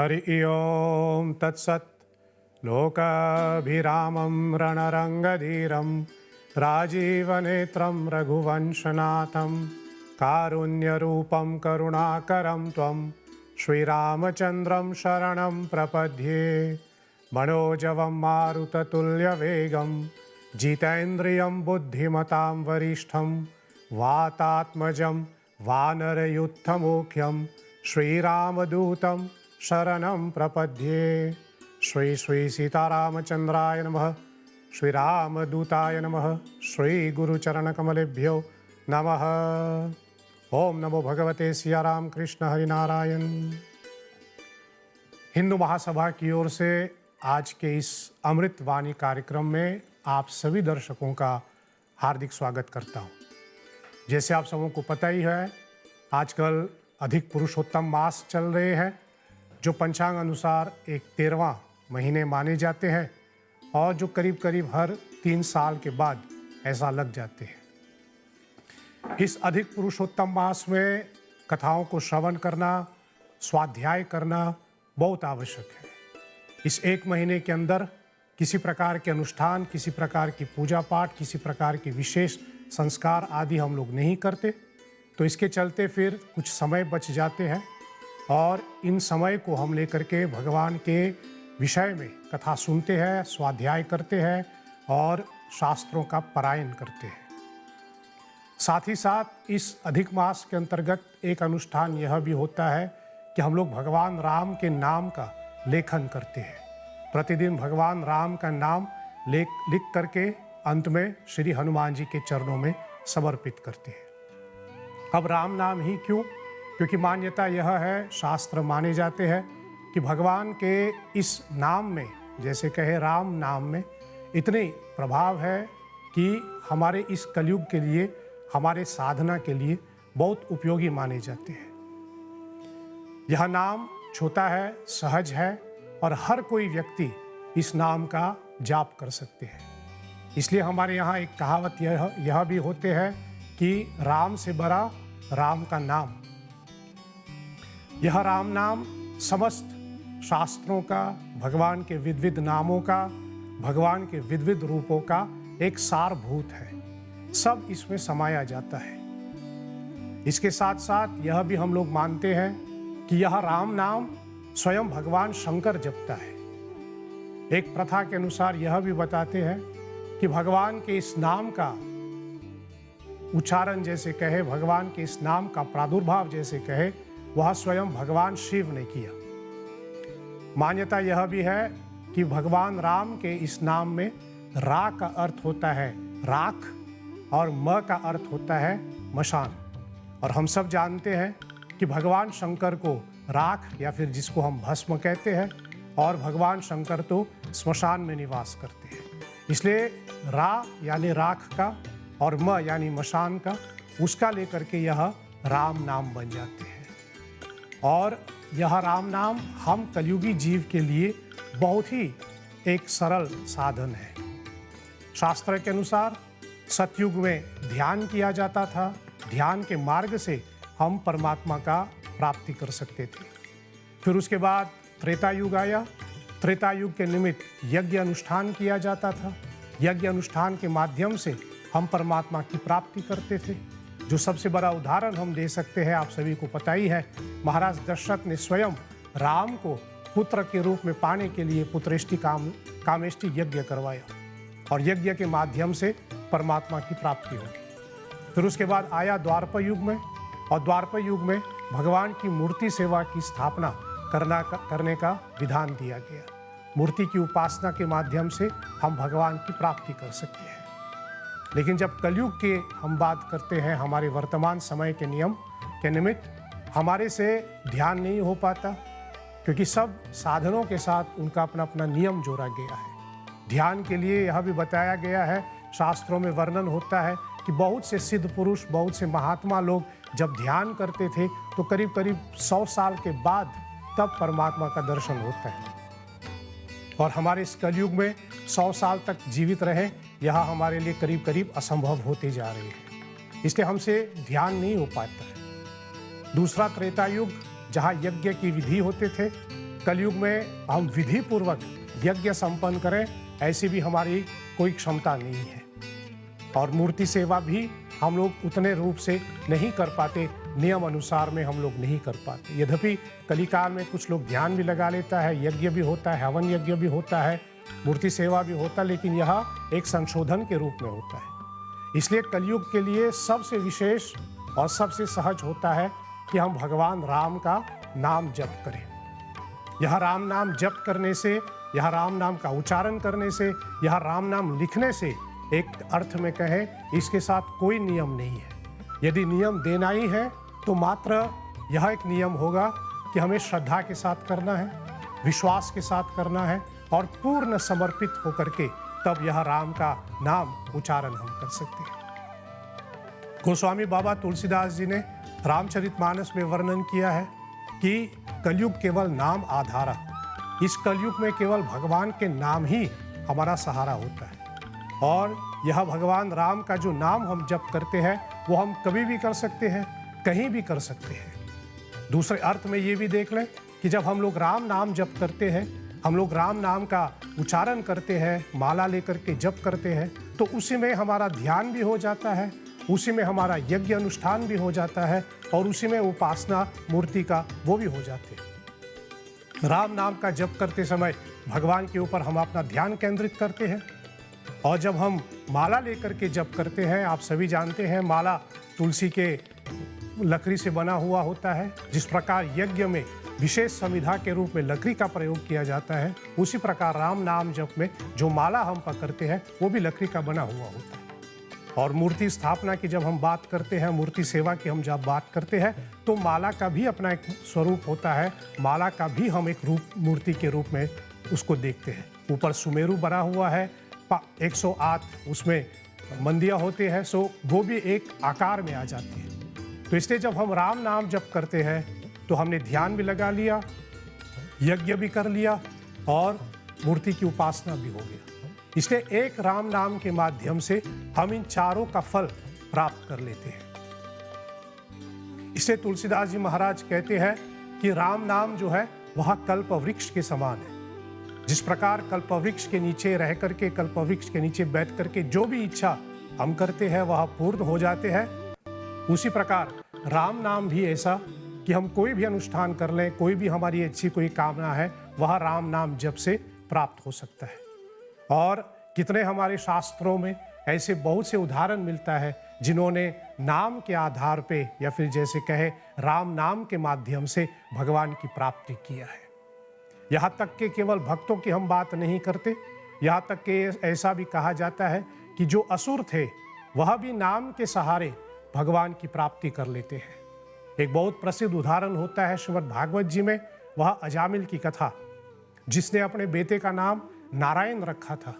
हरि ओम तत्सत्। लोकाभिरामं रणरंगधीरं राजीवनेत्रं रघुवंशनाथं कारुण्यरूपं करुणाकरं त्वं श्रीरामचन्द्रं शरणं प्रपद्ये। मनोजवं मारुततुल्यवेगं जितेन्द्रियं बुद्धिमतां वरिष्ठं वातात्मजं वानरयुद्धमुख्यं श्रीरामदूतं शरणं प्रपद्ये। श्री श्री सीतारामचंद्राय नमः। श्री रामदूताय नमः। श्री गुरुचरणकमलेभ्यो नमः। ओम नमो भगवते सिया राम कृष्ण हरि नारायण। हिंदू महासभा की ओर से आज के इस अमृत वाणी कार्यक्रम में आप सभी दर्शकों का हार्दिक स्वागत करता हूँ। जैसे आप सबों को पता ही है, आजकल अधिक पुरुषोत्तम मास चल रहे हैं, जो पंचांग अनुसार एक 13वां महीने माने जाते हैं और जो करीब करीब हर 3 साल के बाद ऐसा लग जाते हैं। इस अधिक पुरुषोत्तम मास में कथाओं को श्रवण करना, स्वाध्याय करना बहुत आवश्यक है। इस एक महीने के अंदर किसी प्रकार के अनुष्ठान, किसी प्रकार की पूजा पाठ, किसी प्रकार के विशेष संस्कार आदि हम लोग नहीं करते, तो इसके चलते फिर कुछ समय बच जाते हैं और इन समय को हम लेकर के भगवान के विषय में कथा सुनते हैं, स्वाध्याय करते हैं और शास्त्रों का पारायण करते हैं। साथ ही साथ इस अधिक मास के अंतर्गत एक अनुष्ठान यह भी होता है कि हम लोग भगवान राम के नाम का लेखन करते हैं। प्रतिदिन भगवान राम का नाम लिख करके अंत में श्री हनुमान जी के चरणों में समर्पित करते हैं। अब राम नाम ही क्यों? क्योंकि मान्यता यह है, शास्त्र माने जाते हैं कि भगवान के इस नाम में, जैसे कहे राम नाम में, इतने प्रभाव है कि हमारे इस कलयुग के लिए, हमारे साधना के लिए बहुत उपयोगी माने जाते हैं। यह नाम छोटा है, सहज है और हर कोई व्यक्ति इस नाम का जाप कर सकते हैं। इसलिए हमारे यहाँ एक कहावत यह भी होते हैं कि राम से बड़ा राम का नाम। यह राम नाम समस्त शास्त्रों का, भगवान के विविध नामों का, भगवान के विविध रूपों का एक सारभूत है। सब इसमें समाया जाता है। इसके साथ साथ यह भी हम लोग मानते हैं कि यह राम नाम स्वयं भगवान शंकर जपता है। एक प्रथा के अनुसार यह भी बताते हैं कि भगवान के इस नाम का उच्चारण जैसे कहे, भगवान के इस नाम का प्रादुर्भाव जैसे कहे, वह स्वयं भगवान शिव ने किया। मान्यता यह भी है कि भगवान राम के इस नाम में रा का अर्थ होता है राख और म का अर्थ होता है मशान। और हम सब जानते हैं कि भगवान शंकर को राख या फिर जिसको हम भस्म कहते हैं, और भगवान शंकर तो स्मशान में निवास करते हैं। इसलिए रा यानी राख का और म यानी मशान का, उसका लेकर के यह राम नाम बन जाते हैं। और यह राम नाम हम कलयुगी जीव के लिए बहुत ही एक सरल साधन है। शास्त्र के अनुसार सतयुग में ध्यान किया जाता था। ध्यान के मार्ग से हम परमात्मा का प्राप्ति कर सकते थे। फिर उसके बाद त्रेता युग आया। त्रेता युग के निमित्त यज्ञ अनुष्ठान किया जाता था। यज्ञ अनुष्ठान के माध्यम से हम परमात्मा की प्राप्ति करते थे। जो सबसे बड़ा उदाहरण हम दे सकते हैं, आप सभी को पता ही है, महाराज दशरथ ने स्वयं राम को पुत्र के रूप में पाने के लिए पुत्रेष्टि कामेष्टि यज्ञ करवाया और यज्ञ के माध्यम से परमात्मा की प्राप्ति होगी। फिर उसके बाद आया द्वापर युग में, और द्वापर युग में भगवान की मूर्ति सेवा की स्थापना करने का विधान दिया गया। मूर्ति की उपासना के माध्यम से हम भगवान की प्राप्ति कर सकते हैं। लेकिन जब कलयुग के हम बात करते हैं, हमारे वर्तमान समय के नियम के निमित्त हमारे से ध्यान नहीं हो पाता, क्योंकि सब साधनों के साथ उनका अपना अपना नियम जोड़ा गया है। ध्यान के लिए यह भी बताया गया है, शास्त्रों में वर्णन होता है कि बहुत से सिद्ध पुरुष, बहुत से महात्मा लोग जब ध्यान करते थे तो करीब करीब 100 साल के बाद तब परमात्मा का दर्शन होता है। और हमारे इस कलयुग में 100 साल तक जीवित रहे, यह हमारे लिए करीब करीब असंभव होते जा रहे हैं। इसलिए हमसे ध्यान नहीं हो पाता है। दूसरा त्रेता युग, जहाँ यज्ञ की विधि होते थे, कलयुग में हम विधि पूर्वक यज्ञ संपन्न करें, ऐसी भी हमारी कोई क्षमता नहीं है। और मूर्ति सेवा भी हम लोग उतने रूप से नहीं कर पाते, नियम अनुसार में हम लोग नहीं कर पाते। यद्यपि कलिकाल में कुछ लोग ध्यान भी लगा लेता है, यज्ञ भी होता है, हवन यज्ञ भी होता है, मूर्ति सेवा भी होता है, लेकिन यह एक संशोधन के रूप में होता है। इसलिए कलयुग के लिए सबसे विशेष और सबसे सहज होता है कि हम भगवान राम का नाम जप करें। यह राम नाम जप करने से, यह राम नाम का उच्चारण करने से, यह राम नाम लिखने से एक अर्थ में कहें, इसके साथ कोई नियम नहीं है। यदि नियम देना ही है तो मात्र यह एक नियम होगा कि हमें श्रद्धा के साथ करना है, विश्वास के साथ करना है और पूर्ण समर्पित होकर के तब यह राम का नाम उच्चारण हम कर सकते हैं। गोस्वामी बाबा तुलसीदास जी ने रामचरितमानस में वर्णन किया है कि कलयुग केवल नाम आधारा, इस कलयुग में केवल भगवान के नाम ही हमारा सहारा होता है। और यह भगवान राम का जो नाम हम जप करते हैं वो हम कभी भी कर सकते हैं, कहीं भी कर सकते हैं। दूसरे अर्थ में ये भी देख लें कि जब हम लोग राम नाम जप करते हैं, हम लोग राम नाम का उच्चारण करते हैं, माला लेकर के जप करते हैं, तो उसी में हमारा ध्यान भी हो जाता है, उसी में हमारा यज्ञ अनुष्ठान भी हो जाता है और उसी में उपासना मूर्ति का वो भी हो जाते हैं। राम नाम का जप करते समय भगवान के ऊपर हम अपना ध्यान केंद्रित करते हैं। और जब हम माला लेकर के जप करते हैं, आप सभी जानते हैं माला तुलसी के लकड़ी से बना हुआ होता है। जिस प्रकार यज्ञ में विशेष संविधा के रूप में लकड़ी का प्रयोग किया जाता है, उसी प्रकार राम नाम जप में जो माला हम पकड़ते हैं वो भी लकड़ी का बना हुआ होता है। और मूर्ति स्थापना की जब हम बात करते हैं, मूर्ति सेवा की हम जब बात करते हैं, तो माला का भी अपना एक स्वरूप होता है। माला का भी हम एक रूप मूर्ति के रूप में उसको देखते हैं। ऊपर सुमेरु बना हुआ है, 108 उसमें मंदिया होते हैं, सो वो भी एक आकार में आ जाती है। तो इसलिए जब हम राम नाम जप करते हैं तो हमने ध्यान भी लगा लिया, यज्ञ भी कर लिया और मूर्ति की उपासना भी हो गया। इसलिए एक राम नाम के माध्यम से हम इन चारों का फल प्राप्त कर लेते हैं। इसलिए तुलसीदास जी महाराज कहते हैं कि राम नाम जो है वह कल्प वृक्ष के समान है। जिस प्रकार कल्प वृक्ष के नीचे रह करके, कल्प वृक्ष के नीचे बैठ करके जो भी इच्छा हम करते हैं वह पूर्ण हो जाते हैं, उसी प्रकार राम नाम भी ऐसा कि हम कोई भी अनुष्ठान कर लें, कोई भी हमारी अच्छी कोई कामना है, वह राम नाम जप से प्राप्त हो सकता है। और कितने हमारे शास्त्रों में ऐसे बहुत से उदाहरण मिलता है जिन्होंने नाम के आधार पे या फिर जैसे कहे राम नाम के माध्यम से भगवान की प्राप्ति किया है। यहाँ तक कि केवल भक्तों की हम बात नहीं करते, यहाँ तक कि ऐसा भी कहा जाता है कि जो असुर थे वह भी नाम के सहारे भगवान की प्राप्ति कर लेते हैं। एक बहुत प्रसिद्ध उदाहरण होता है श्रीमद् भागवत जी में, वह अजामिल की कथा, जिसने अपने बेटे का नाम नारायण रखा था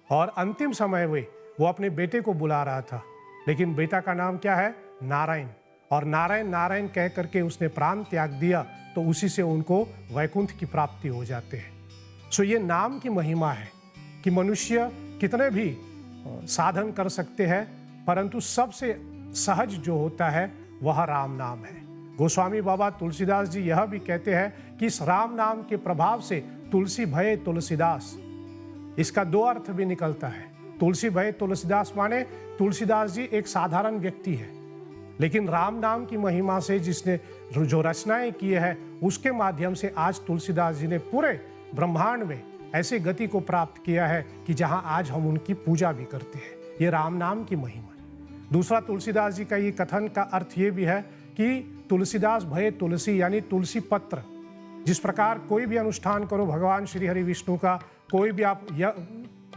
और अंतिम समय में वो अपने बेटे को बुला रहा था, लेकिन बेटा का नाम क्या है? नारायण। और नारायण नारायण कह करके उसने प्राण त्याग दिया, तो उसी से उनको वैकुंठ की प्राप्ति हो जाते हैं। सो ये नाम की महिमा है कि मनुष्य कितने भी साधन कर सकते हैं, परंतु सबसे सहज जो होता है वह राम नाम है। गोस्वामी बाबा तुलसीदास जी यह भी कहते हैं कि इस राम नाम के प्रभाव से तुलसी भये तुलसीदास, इसका दो अर्थ भी निकलता है। तुलसी भये तुलसीदास माने तुलसीदास जी एक साधारण व्यक्ति है, लेकिन राम नाम की महिमा से जिसने जो रचनाएं की है उसके माध्यम से आज तुलसीदास जी ने पूरे ब्रह्मांड में ऐसी गति को प्राप्त किया है कि जहां आज हम उनकी पूजा भी करते हैं। ये राम नाम की महिमा है। दूसरा तुलसीदास जी का ये कथन का अर्थ ये भी है कि तुलसीदास भये तुलसी यानी तुलसी पत्र। जिस प्रकार कोई भी अनुष्ठान करो भगवान श्री हरि विष्णु का, कोई भी आप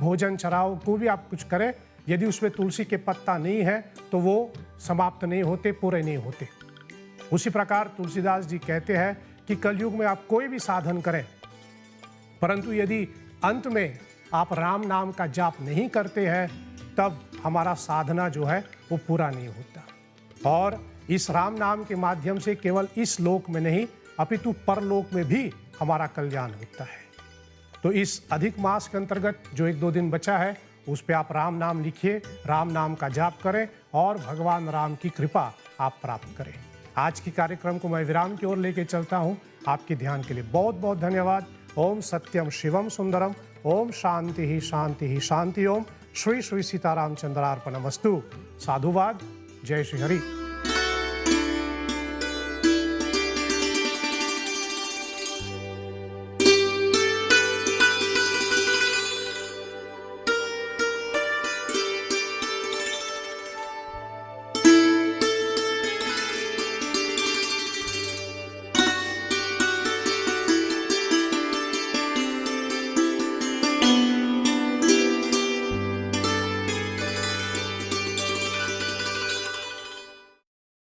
भोजन चढ़ाओ, कोई भी आप कुछ करें, यदि उसमें तुलसी के पत्ता नहीं है तो वो समाप्त नहीं होते, पूरे नहीं होते। उसी प्रकार तुलसीदास जी कहते हैं कि कलयुग में आप कोई भी साधन करें, परंतु यदि अंत में आप राम नाम का जाप नहीं करते हैं तब हमारा साधना जो है वो पूरा नहीं होता। और इस राम नाम के माध्यम से केवल इस लोक में नहीं अपितु परलोक में भी हमारा कल्याण होता है। तो इस अधिक मास के अंतर्गत जो 1-2 दिन बचा है उस पे आप राम नाम लिखिए, राम नाम का जाप करें और भगवान राम की कृपा आप प्राप्त करें। आज की कार्यक्रम को मैं विराम की ओर लेके चलता हूँ। आपके ध्यान के लिए बहुत बहुत धन्यवाद। ओम सत्यम शिवम सुंदरम। ओम शांति ही शांति ही शांति। ओम श्री श्री सीतारामचंद्रार्पणमस्तु। साधुवाद। जय श्री हरि।